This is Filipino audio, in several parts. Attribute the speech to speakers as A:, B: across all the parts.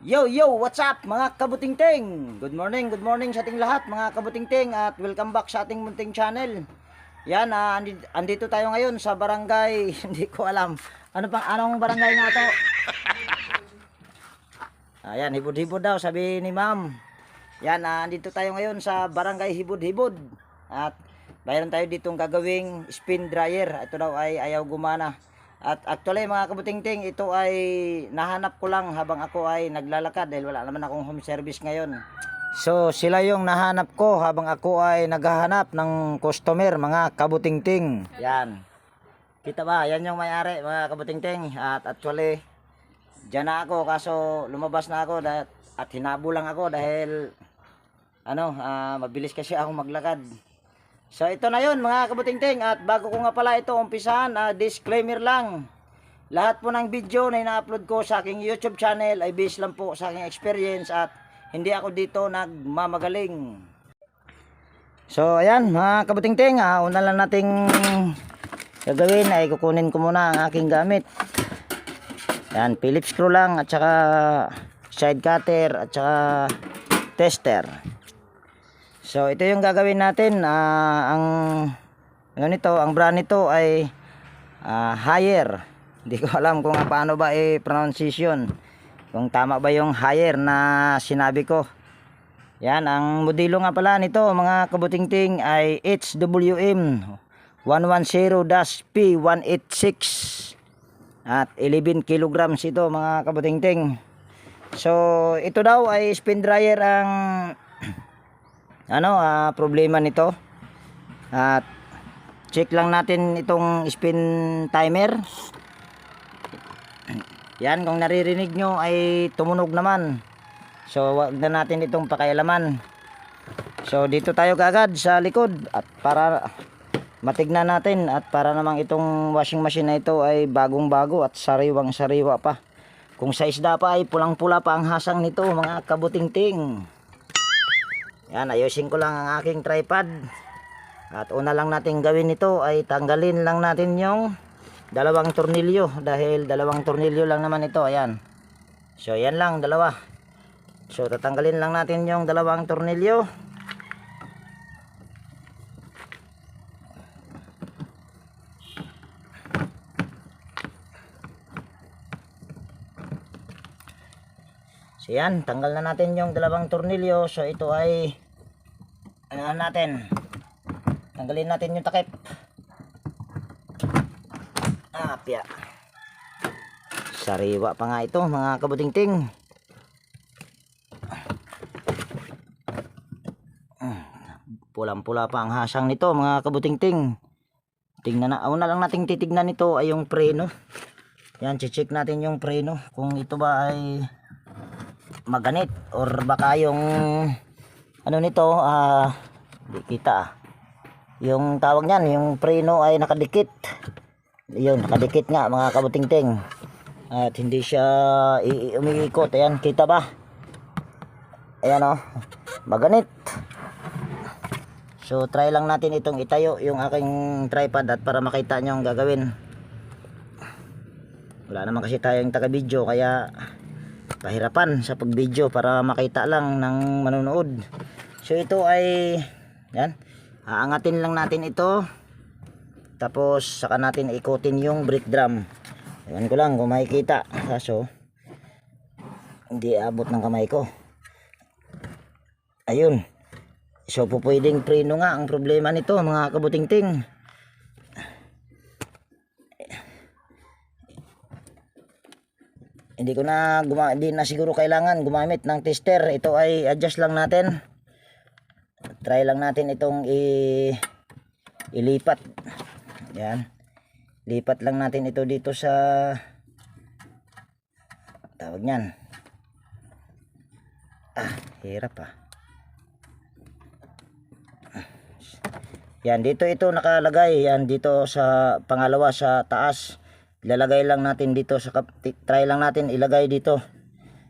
A: Yo, yo, what's up mga kabutingting? Good morning sa ating lahat mga kabutingting at welcome back sa ating munting channel. Yan, andito tayo ngayon sa barangay, hindi ko alam. Anong barangay nga to? Ayan, hibod-hibod daw, sabi ni ma'am. Yan, andito tayo ngayon sa barangay hibod-hibod. At mayroon tayo ditong gagawing spin dryer. Ito daw ay ayaw gumana. At actually mga kabutingting, ito ay nahanap ko lang habang ako ay naglalakad dahil wala naman akong home service ngayon. So sila yung nahanap ko habang ako ay naghahanap ng customer mga kabutingting. Yan. Kita ba? Yan yung may-ari mga kabutingting. At actually, dyan na ako kaso lumabas na ako at hinabo lang ako dahil mabilis kasi ako maglakad. So ito na yun mga kabutingting, at bago ko nga pala ito umpisahan, disclaimer lang. Lahat po ng video na ina-upload ko sa aking YouTube channel ay based lang po sa aking experience at hindi ako dito nagmamagaling. So ayan mga kabutingting, una lang nating gagawin ay kukunin ko muna ang aking gamit. Yan, Phillips screw lang at saka side cutter at saka tester. So ito yung gagawin natin. Ang brand nito ay Haier. Hindi ko alam kung paano ba pronunciation, kung tama ba yung Haier na sinabi ko. Yan, ang modelo nga pala nito mga kabutingting ay HWM 110-P186 at 11 kilograms ito mga kabutingting. So ito daw ay spin dryer ang problema nito. At check lang natin itong spin timer. Yan, kung naririnig nyo ay tumunog naman. So wag na natin itong pakialaman. So dito tayo kagad sa likod at para matignan natin at para namang itong washing machine na ito ay bagong bago at sariwang sariwa pa. Kung sa isda pa ay pulang pula pa ang hasang nito mga kabutingting. Yan, ayusin ko lang ang aking tripod. At una lang natin gawin ito ay tanggalin lang natin yung dalawang tornilyo. Dahil dalawang tornilyo lang naman ito. Ayan. So yan lang, dalawa. So tatanggalin lang natin yung dalawang tornilyo. So yan, tanggal na natin yung dalawang tornilyo. So ito ay tanggalin natin yung takip. Apya. Sariwa pa nga ito mga kabutingting. Pulang-pula pa ang hasang nito mga kabutingting. Tingnan na, una lang nating titignan nito ay yung preno. Yan, check natin yung preno kung ito ba ay maganit or baka yung nito di kita yung tawag niyan, yung preno ay nakadikit. Yun, nakadikit nga mga kabutingting at hindi siya umiikot. Ayan, kita ba? Ayan maganit. So try lang natin itong itayo yung aking tripod at para makita nyo ang gagawin. Wala naman kasi tayong taga video kaya pahirapan sa pag-video para makita lang ng manonood. So ito ay yan, aangatin lang natin ito tapos saka natin ikutin yung brake drum. Ewan ko lang kung makikita kaso hindi abot ng kamay ko. Ayun. So pwedeng preno nga ang problema nito mga kabutingting. Hindi na siguro kailangan gumamit ng tester. Ito ay adjust lang natin. Try lang natin itong ilipat. Yan. Lipat lang natin ito dito sa tawag niyan. Hirap Yan, dito ito nakalagay. Yan, dito sa pangalawa sa taas. Ilalagay lang natin dito sa try lang natin ilagay dito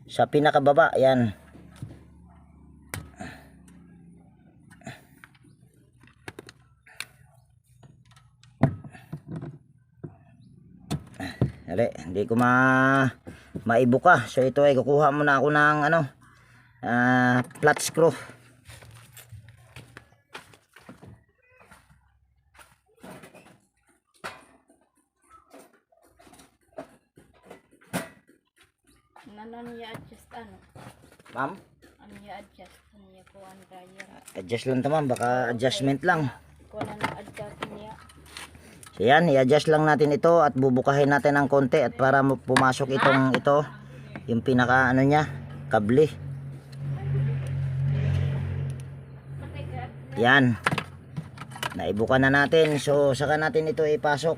A: sa pinakababa. Yan. Hindi ko maibuka. So ito ay kukuha muna ako ng ano, flat screw.
B: Ano niya adjust ano?
A: Ma'am?
B: Ano niya adjust? Ano niya po ang dryer?
A: Adjust lang to ma'am, baka adjustment lang.
B: Kung ano na adjust niya.
A: So yan, i-adjust lang natin ito at bubukahin natin ng konti at para pumasok ito, yung pinaka ano niya, kable. Yan. Naibuka na natin. So saka natin ito ipasok.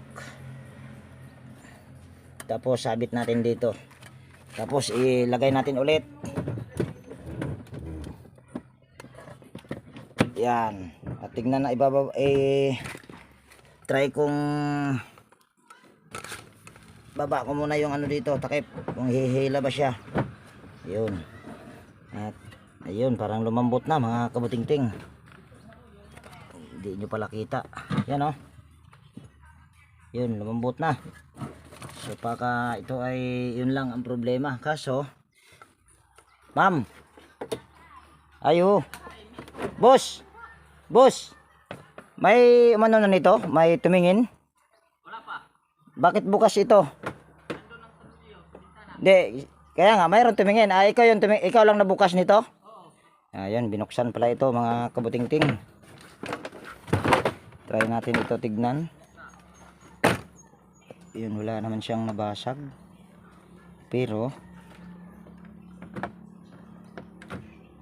A: Tapos sabit natin dito. Tapos ilagay natin ulit. Yan. At tignan na ibaba try kong baba ko muna yung ano dito, takip. Kung hihila ba siya. Yun. At ayun, parang lumambot na mga kabutingting. Hindi nyo pala kita. Yan oh. Yun, lumambot na. So baka ito ay yun lang ang problema. Kaso ma'am, ayo boss, boss, may umano na nito, may tumingin. Wala pa. Bakit bukas ito? Hindi, kaya nga mayroon tumingin. Ikaw yung ikaw lang nabukas nito? Oo. Ayun, binuksan pala ito mga kabutingting. Try natin ito tignan. Yun, wala naman siyang nabasag. Pero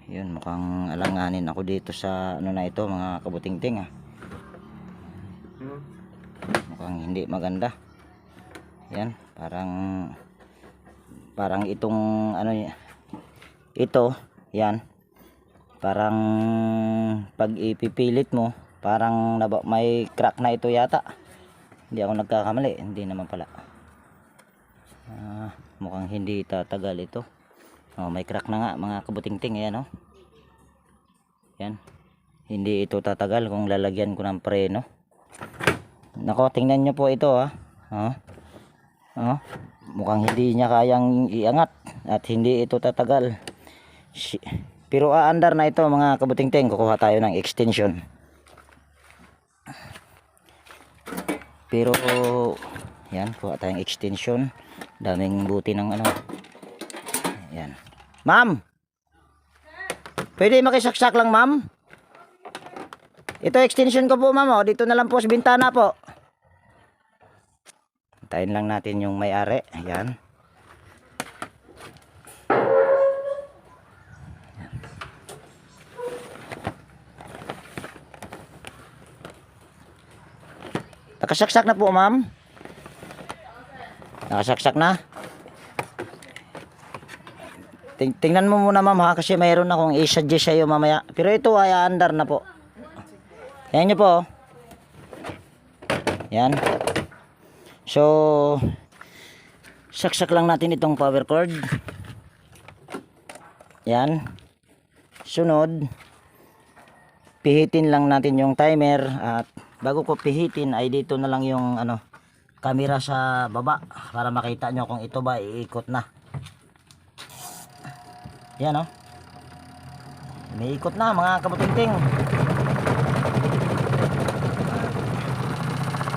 A: yun, mukhang alanganin ako dito sa ano na ito mga kabutingting mukhang hindi maganda. Yan, parang itong ano ito, yan, parang pag ipipilit mo parang may crack na ito yata. Hindi ako nagkakamali, hindi naman pala. Mukhang hindi tatagal ito. Oh, may crack na nga mga kabutingting. Ayan oh. Yan. Hindi ito tatagal kung lalagyan ko ng preno. Nako, tingnan nyo po ito mukhang hindi niya kayang iangat at hindi ito tatagal. Pero aandar na ito mga kabutingting. Kukuha tayo ng extension. Pero yan, kuha tayong extension. Daming buti ng ano. Yan. Ma'am, pwede makisaksak lang ma'am? Ito extension ko po ma'am oh. Dito na lang po sa bintana po. Antayin lang natin yung may-ari. Yan. Nakasaksak na po ma'am. Nakasaksak na. Tingnan mo muna ma'am ha, kasi mayroon akong i-suggest sa'yo mamaya. Pero ito ay under na po. Yan nyo po. Yan. So saksak lang natin itong power cord. Yan. Sunod, pihitin lang natin yung timer. At bago ko pihitin ay dito na lang yung ano, camera sa baba para makita nyo kung ito ba iikot na. Yan o. May ikot na mga kabutingting.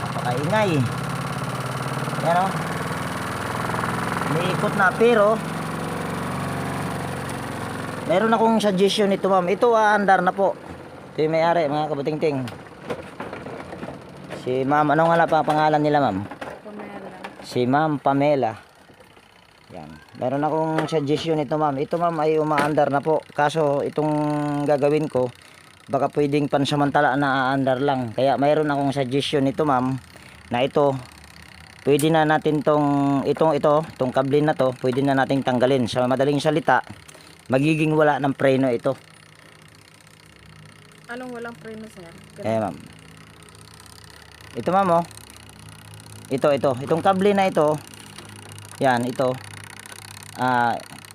A: Napakaingay. Yan o. May ikot na pero meron akong suggestion nito ma'am. Ito andar na po. Ito yung may-ari mga kabutingting. Si ma'am, ano nga pa pangalan nila ma'am?
B: Pamela.
A: Si ma'am Pamela. Yan. Meron akong suggestion nito ma'am. Ito ma'am ay umaandar na po. Kaso itong gagawin ko, baka pwedeng pansamantala na aandar lang. Kaya mayroon akong suggestion nito ma'am, na ito, pwede na natin itong kable na to, pwede na nating tanggalin. Sa madaling salita, magiging wala ng preno ito.
B: Anong walang preno sir?
A: Ma'am. Ito ma'am oh. Itong kable na ito. Yan, ito.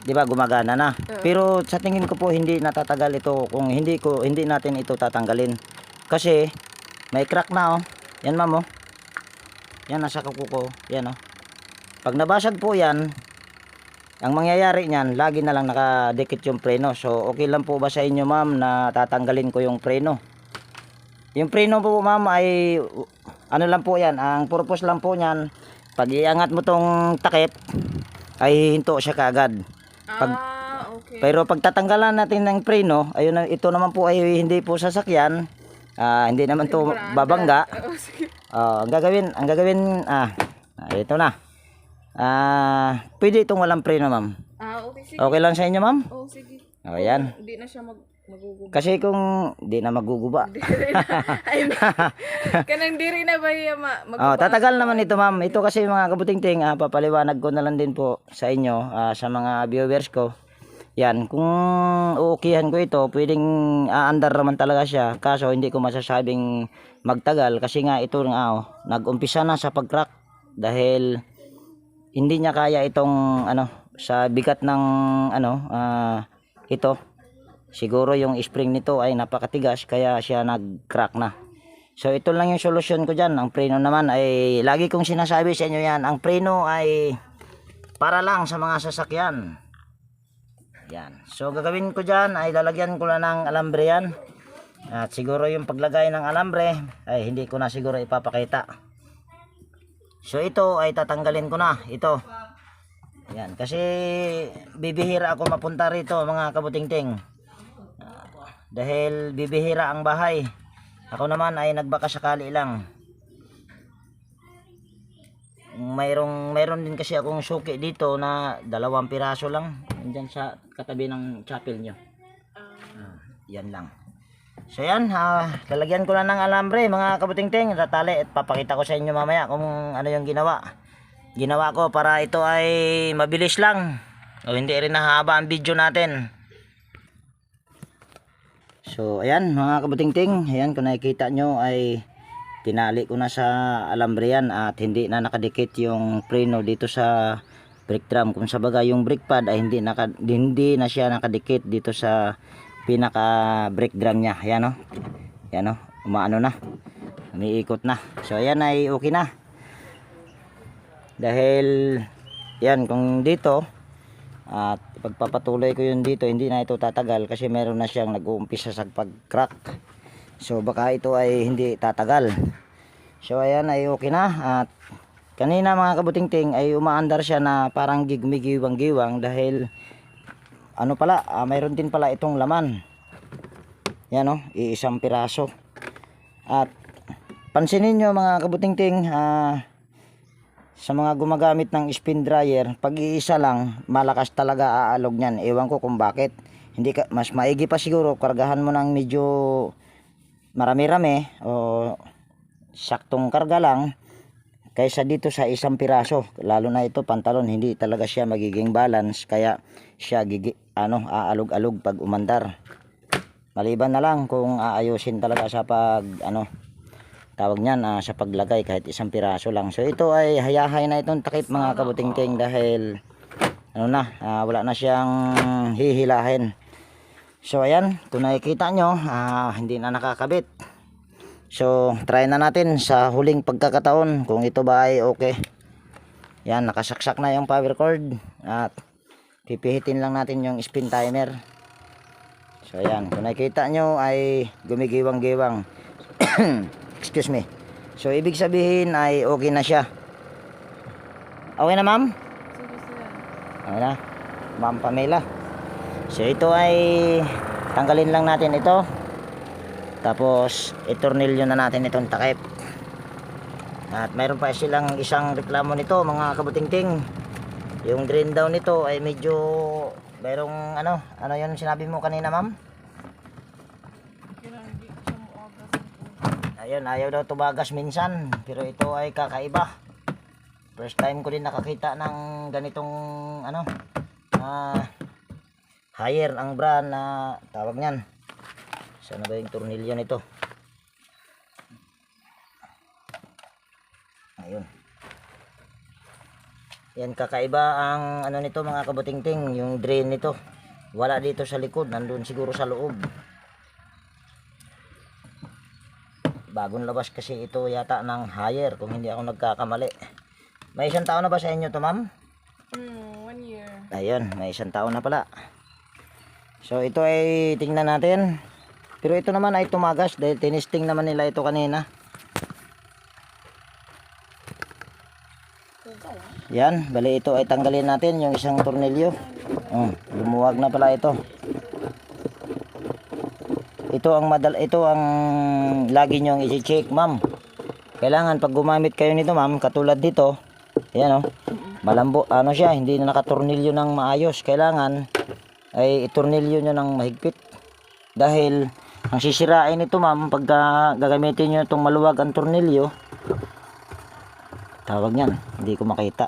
A: Di ba gumagana na. Pero sa tingin ko po hindi natatagal ito kung hindi natin ito tatanggalin. Kasi may crack na oh. Yan ma'am oh. Yan nasa kuko ko. Yan oh. Pag nabasag po yan, ang mangyayari niyan, lagi na lang nakadikit yung preno. So okay lang po ba sa inyo ma'am na tatanggalin ko yung preno? Yung preno po ma'am ay ano lang po yan, ang purpose lang po niyan, pag iangat mo tong takip ay hinto siya kaagad.
B: Okay.
A: Pero pag tatanggalan natin ng preno, ayun, ito naman po ay hindi po sasakyan. Hindi naman to babangga. Ang gagawin, ito na. Pwede itong walang preno, ma'am.
B: Okay, sige.
A: Okay lang sa inyo, ma'am?
B: Sige.
A: Yan.
B: Hindi na siya maguguba.
A: Kasi kung di na maguguba.
B: Kanang diri na ba yung maguguba?
A: Tatagal naman ito, ma'am. Ito kasi mga kabuting-ting, papaliwanag ko na lang din po sa inyo, sa mga viewers ko. Yan, kung uukihan ko ito, pwedeng aandar naman talaga siya. Kaso hindi ko masasabing magtagal kasi nga ito nag-umpisa na sa pag-crack dahil hindi niya kaya itong sa bigat ng ito. Siguro yung spring nito ay napakatigas kaya siya nag-crack na. So ito lang yung solusyon ko diyan. Ang preno naman ay lagi kong sinasabi sa inyo yan, ang preno ay para lang sa mga sasakyan. Yan. So gagawin ko diyan ay lalagyan ko na ng alambre yan. At siguro yung paglagay ng alambre ay hindi ko na siguro ipapakita. So ito ay tatanggalin ko na ito. Yan, kasi bibihira ako mapunta rito mga kabuting-ting. Dahil bibihira ang bahay. Ako naman ay nagbaka sakali lang. Mayroon din kasi akong suki dito na 2 piraso lang. Diyan sa katabi ng chapel nyo. Yan lang. So yan, lalagyan ko na ng alambre mga kabuting-ting, tatali at papakita ko sa inyo mamaya kung ano yung ginawa ko para ito ay mabilis lang o hindi rin nahaba ang video natin. So ayan mga kabuting-ting, ayan kung nakikita nyo ay tinali ko na sa alambre yan at hindi na nakadikit yung preno dito sa brake drum. Kung sa bagay yung brake pad ay hindi na siya nakadikit dito sa pinaka brake drum niya. Ayan o, umaano na, umiikot na. So ayan ay okay na. Dahil yan, kung dito at pagpapatuloy ko yun dito, hindi na ito tatagal kasi meron na siyang nag-uumpisa sa pag-crack. So baka ito ay hindi tatagal. So ayan ay okay na. At kanina mga kabuting-ting ay umaandar siya na parang gumigiwang-giwang dahil mayroon din pala itong laman. Yan iisang piraso. At pansinin nyo mga kabuting-ting, sa mga gumagamit ng spin dryer, pag iisa lang, malakas talaga aalog niyan. Ewan ko kung bakit. Mas maigi pa siguro, kargahan mo ng medyo marami-rami o saktong karga lang kaysa dito sa isang piraso. Lalo na ito pantalon, hindi talaga siya magiging balance kaya siya aalog-alog pag umandar. Maliban na lang kung aayusin talaga sa tawag niyan sa paglagay kahit isang piraso lang. So ito ay hayahay na itong takip mga kabuting-ting dahil wala na siyang hihilahin. So ayan, kung nakikita nyo hindi na nakakabit. So try na natin sa huling pagkakataon kung ito ba ay okay. Yan, nakasaksak na yung power cord at pipihitin lang natin yung spin timer. So ayan, kung nakikita nyo ay gumigiwang-giwang. Excuse me. So ibig sabihin ay okay na siya. Okay na ma'am? Okay na Ma'am Pamela. So ito ay tanggalin lang natin ito. Tapos itornilyo na natin itong takip. At mayroon pa silang isang reklamo nito mga kabuting-ting. Yung drain down nito ay medyo mayroong ano yun sinabi mo kanina ma'am? Ayun, ayaw daw tumagas minsan, pero ito ay kakaiba. First time ko din nakakita ng ganitong higher ang brand na tawag niyan. Saan na ba yung tornilyo nito? Ayun. Yan, kakaiba ang nito mga kabuting-ting, yung drain nito. Wala dito sa likod, nandun siguro sa loob. Bagong labas kasi ito yata ng higher kung hindi ako nagkakamali. May isang taon na ba sa inyo to ma'am?
B: 1 year.
A: Ayun, may isang taon na pala. So ito ay tingnan natin. Pero ito naman ay tumagas dahil tinisting naman nila ito kanina. Yan, bali ito ay tanggalin natin yung isang tornilyo. Lumuwag na pala ito. Ito ang lagi nyo i-check, ma'am. Kailangan pag gumamit kayo nito, ma'am, katulad dito, ayan malambo, ano siya, hindi na nakatornilyo ng maayos. Kailangan ay itornilyo nyo ng mahigpit. Dahil ang sisirain nito, ma'am, pag gagamitin nyo itong maluwag ang tornilyo, tawag niyan, hindi ko makita.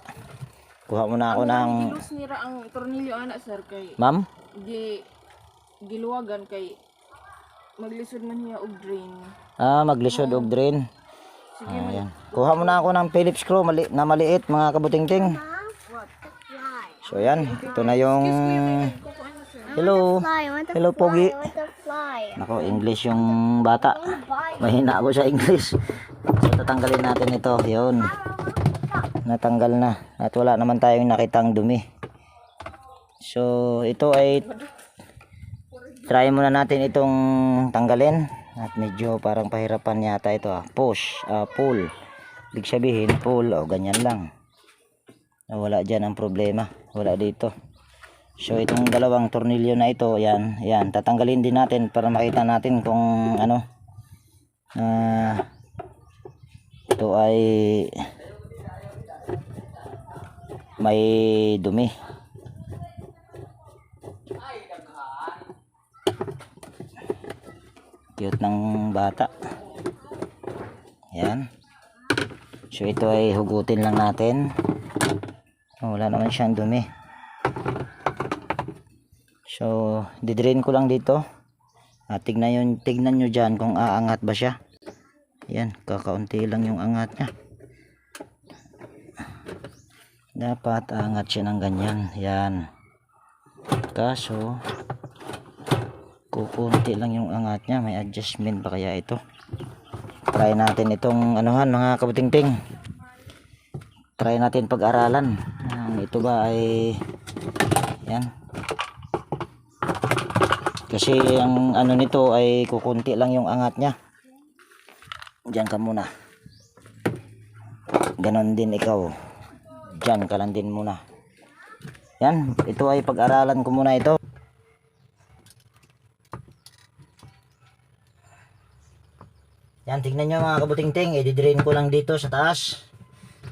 A: Kuha muna ako ng...
B: Gilos nira ang tornilyo ana sir kay
A: Ma'am?
B: Giluwagan kay maglisod man niya og drain.
A: Maglisod og drain.
B: Sige
A: Ayan. Kuha muna ako ng Phillips screw na maliit, mga kabutingting. So yan, ito na yung... Hello. Hello, Pogi. Nako, English yung bata. Mahina ako sa English. So tatanggalin natin ito. Yun. Natanggal na. At wala naman tayong nakitang dumi. So ito ay try muna natin itong tanggalin. At medyo parang pahirapan yata ito. Push, pull. Ibig sabihin pull, ganyan lang. Wala dyan ang problema. Wala dito. So itong dalawang tornilyo na ito, yan, tatanggalin din natin para makita natin kung ano, ito ay may dumi. Cute ng bata. Yan. So ito ay hugutin lang natin. Wala naman siyang dumi. So, didrain ko lang dito. Tignan nyo dyan kung aangat ba siya. Yan, kakaunti lang yung angat niya. Dapat aangat siya ng ganyan. Yan. Kaso, kukunti lang yung angat niya. May adjustment pa kaya ito. Try natin itong anuhan, mga kabutingting. Try natin pag-aralan. Ito ba ay... Yan. Kasi ang ano nito ay kukunti lang yung angat niya. Diyan ka muna. Ganon din ikaw. Diyan ka lang din muna. Yan, ito ay pag-aralan ko muna ito. Yan, tignan nyo mga kabutingting. I-drain ko lang dito sa taas.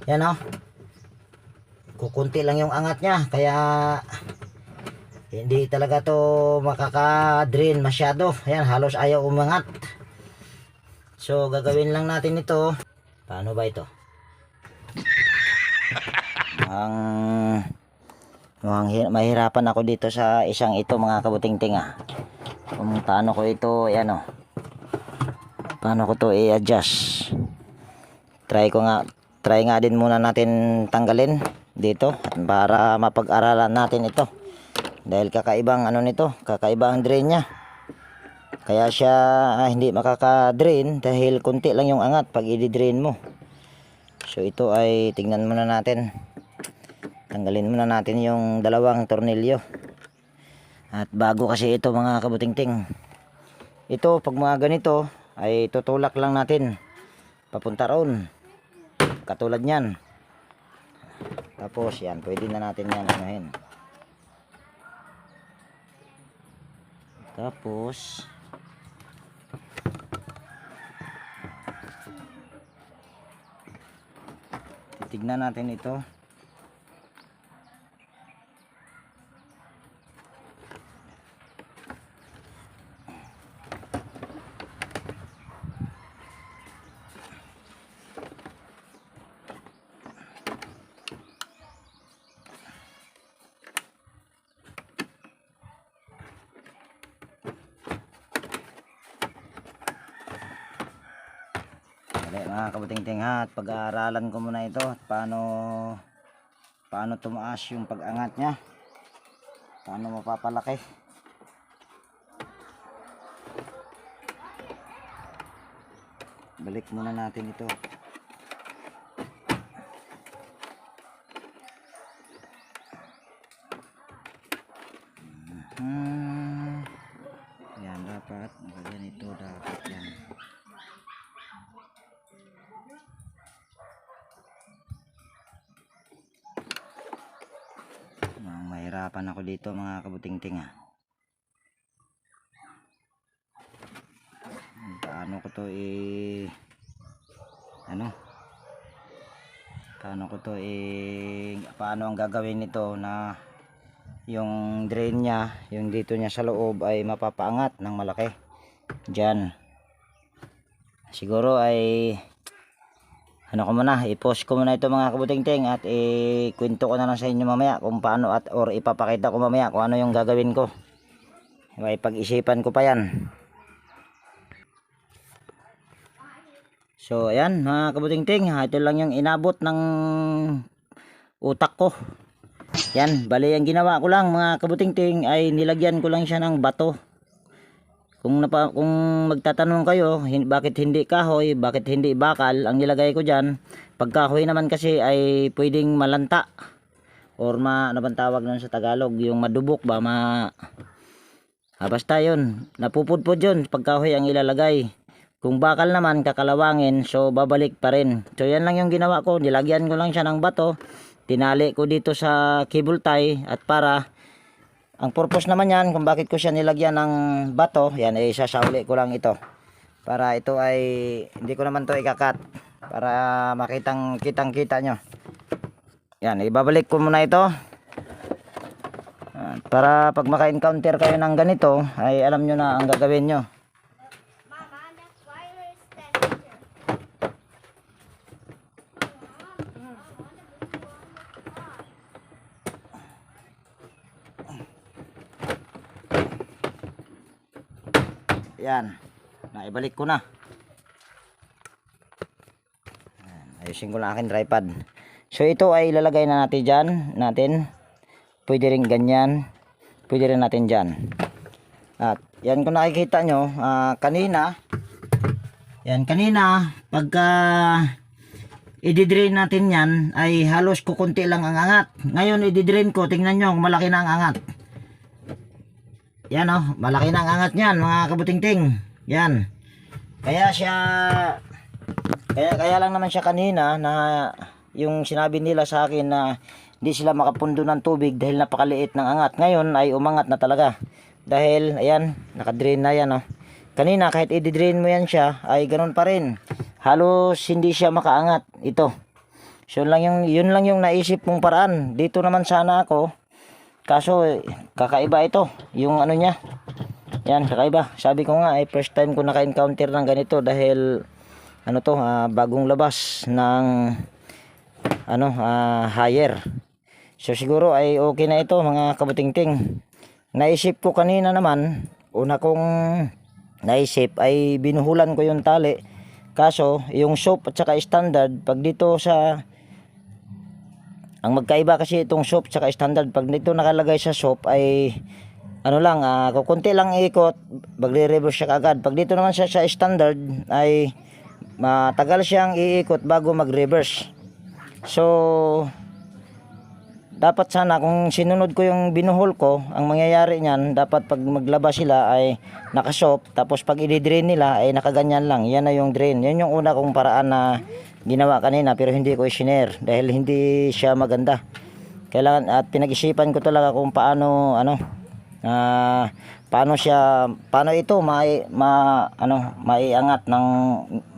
A: Yan o. Kukunti lang yung angat niya. Kaya... hindi talaga to makaka-drain masyado. Ayan, halos ayaw umangat. So, gagawin lang natin ito. Paano ba ito? Mahirapan ako dito sa isang ito, mga kabutingting. Kung paano ko ito, ayan o. Paano ko to i-adjust. Try nga din muna natin tanggalin dito para mapag-aralan natin ito. Dahil kakaibang ano nito, kakaibang drain niya. Kaya siya hindi makaka-drain dahil kunti lang yung angat pag i-drain mo. So ito ay tingnan muna natin. Tanggalin muna natin yung dalawang tornilyo. At bago kasi ito mga kabutingting. Ito pag mga ganito ay tutulak lang natin papunta roon. Katulad niyan. Tapos yan, pwede na natin yan anuhin. Tapos titignan natin ito. Mga kabutingting at pag-aaralan ko muna ito at paano tumaas yung pag-angat niya, paano mapapalaki. Balik muna natin ito. nahihirapan ako dito mga kabutingting ha. Paano ko to paano ang gagawin nito na yung drain niya, yung dito niya sa loob ay mapapaangat ng malaki dyan. Siguro ay i-post ko muna ito mga kabutingting at ikwento ko na lang sa inyo mamaya kung paano or ipapakita ko mamaya kung ano yung gagawin ko. May pag-isipan ko pa yan. So ayan mga kabutingting, ito lang yung inabot ng utak ko. Yan, bali ang ginawa ko lang mga kabutingting ay nilagyan ko lang siya ng bato. Kung magtatanong kayo, bakit hindi kahoy, bakit hindi bakal, ang nilagay ko dyan, pag kahoy naman kasi ay pwedeng malanta. Or ano bang tawag nun sa Tagalog, yung madubok ba, basta yun, napupudpud yun, pag kahoy ang ilalagay. Kung bakal naman, kakalawangin, so babalik pa rin. So yan lang yung ginawa ko, nilagyan ko lang siya ng bato, tinali ko dito sa cable tie at para ang purpose naman yan kung bakit ko siya nilagyan ng bato, yan ay sasauli ko lang ito. Para ito ay hindi ko naman to ikakat para kitang-kita nyo. Yan, ibabalik ko muna ito. Para pag maka-encounter kayo ng ganito ay alam nyo na ang gagawin nyo. Yan, naibalik ko na. Ayusin ko lang aking tripod. So ito ay ilalagay na natin. Pwede rin ganyan, pwede rin natin dyan. At yan kung nakikita nyo, kanina pagka i-drain natin yan ay halos kukunti lang ang angat. Ngayon i-drain ko, tingnan nyo malaki na ang angat. Yan malaki na ang angat niyan mga kabutingting. Yan. Kaya lang naman siya kanina na yung sinabi nila sa akin na hindi sila makapundo ng tubig dahil napakaliit ng angat. Ngayon ay umangat na talaga. Dahil ayan, naka-drain na yan Kanina kahit i-drain mo yan siya ay ganoon pa rin. Halos hindi siya makaangat ito. So yun lang yung naisip mong paraan. Dito naman sana ako. Kaso kakaiba ito, yung ano niya. Yan, kakaiba. Sabi ko nga first time ko naka-encounter ng ganito dahil bagong labas ng higher. So siguro ay okay na ito mga kabutingting. Naisip ko kanina naman, una kong naisip ay binuhulan ko yung tali. Kaso yung soap at saka standard, pag dito ang magkaiba kasi itong soap tsaka standard, pag dito nakalagay sa soap ay kukunti lang ikot, magre-reverse siya agad. Pag dito naman siya sa standard ay matagal siyang iikot bago mag-reverse. So dapat sana kung sinunod ko yung binuhol ko, ang mangyayari niyan, dapat pag maglaba sila ay naka-soap, tapos pag i-drain nila ay nakaganyan lang. Yan na yung drain. Yan yung una kong paraan na ginawa kanina pero hindi ko i-share dahil hindi siya maganda. Kailangan at pinag-isipan ko talaga kung paano ito maiangat ng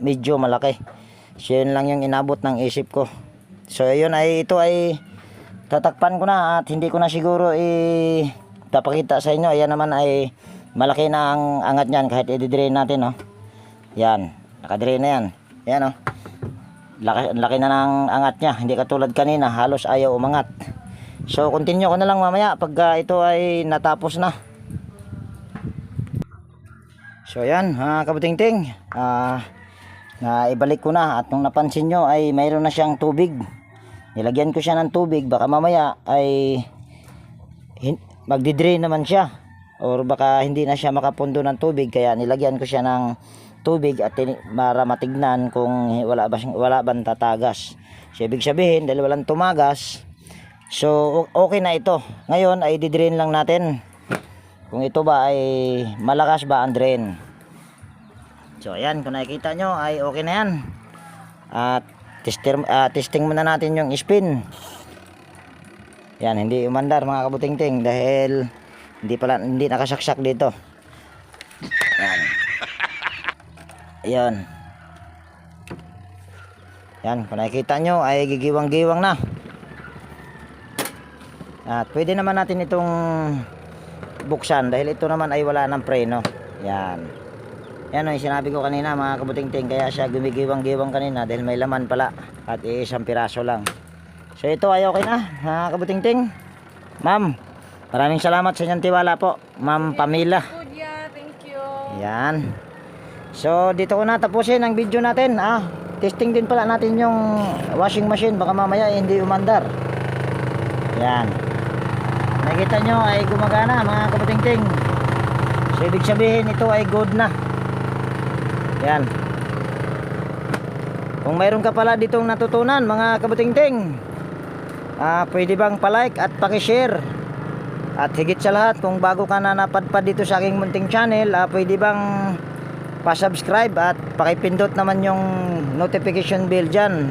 A: medyo malaki. So yun lang yung inabot ng isip ko. So yun ito ay tatakpan ko na at hindi ko na siguro tapakita sa inyo. Ayan naman ay malaki na ang angat niyan kahit i-drain natin Yan, naka-drain na yan. Yan laki na ng angat niya, hindi katulad kanina halos ayaw umangat. So continue ko na lang mamaya pagka ito ay natapos na. So yan mga kabutingting, ibalik ko na at nung napansin nyo ay mayroon na siyang tubig. Nilagyan ko siya ng tubig, baka mamaya ay magdi-drain naman siya or baka hindi na siya makapundo ng tubig, kaya nilagyan ko siya ng tubig at para matignan kung wala bang tatagas. So ibig sabihin dahil walang tumagas, so okay na ito. Ngayon ay di-drain lang natin kung ito ba ay malakas ba ang drain. So ayan, kung nakikita nyo ay okay na yan. At testing muna natin yung spin. Yan, hindi umandar mga kabutingting dahil hindi nakasaksak dito. Yan. Ayan. Yan, kung nakikita nyo ay gigiwang-giwang na. At pwede naman natin itong buksan dahil ito naman ay wala ng preno. Yan. Yan o, yung sinabi ko kanina mga kabutingting, kaya siya gumigiwang-giwang kanina dahil may laman pala at isang piraso lang. So ito ay okay na mga kabutingting. Ma'am, maraming salamat sa inyong tiwala po, Ma'am Pamela.
B: Good, yeah. Thank you.
A: Yan. So dito ko na tapusin ang video natin. Testing din pala natin yung washing machine, baka mamaya hindi umandar. Yan. Nakita nyo ay gumagana mga kabutingting. So ibig sabihin ito ay good na. Yan. Kung mayroon ka pala ditong natutunan mga kabutingting, pwede bang palike at pakishare? At higit sa lahat, kung bago ka na napadpad dito sa aking munting channel, pwede bang pa-subscribe at pakipindot naman yung notification bell dyan.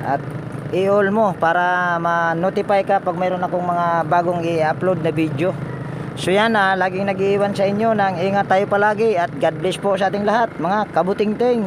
A: At i-all mo para ma-notify ka pag mayroon akong mga bagong i-upload na video. So yan, laging nag-iiwan sa inyo ng ingat tayo palagi at God bless po sa ating lahat mga kabutingting.